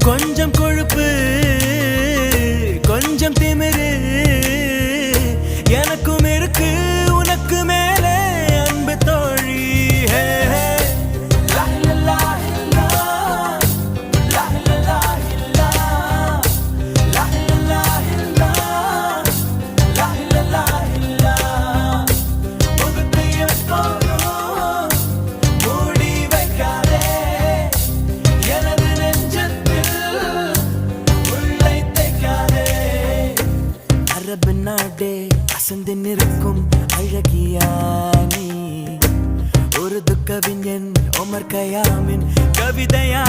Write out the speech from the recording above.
கொஞ்சம் கொழுப்பு கொஞ்சம் திமிரு எனக்கும் இருக்கு உனக்கு மேலே அன்பு தோழி. அரபு நாடே அசந்து நிற்கும் அழகியானி ஒரு துக்கவிஞன் ஒமர் கயாமின் கவிதையா.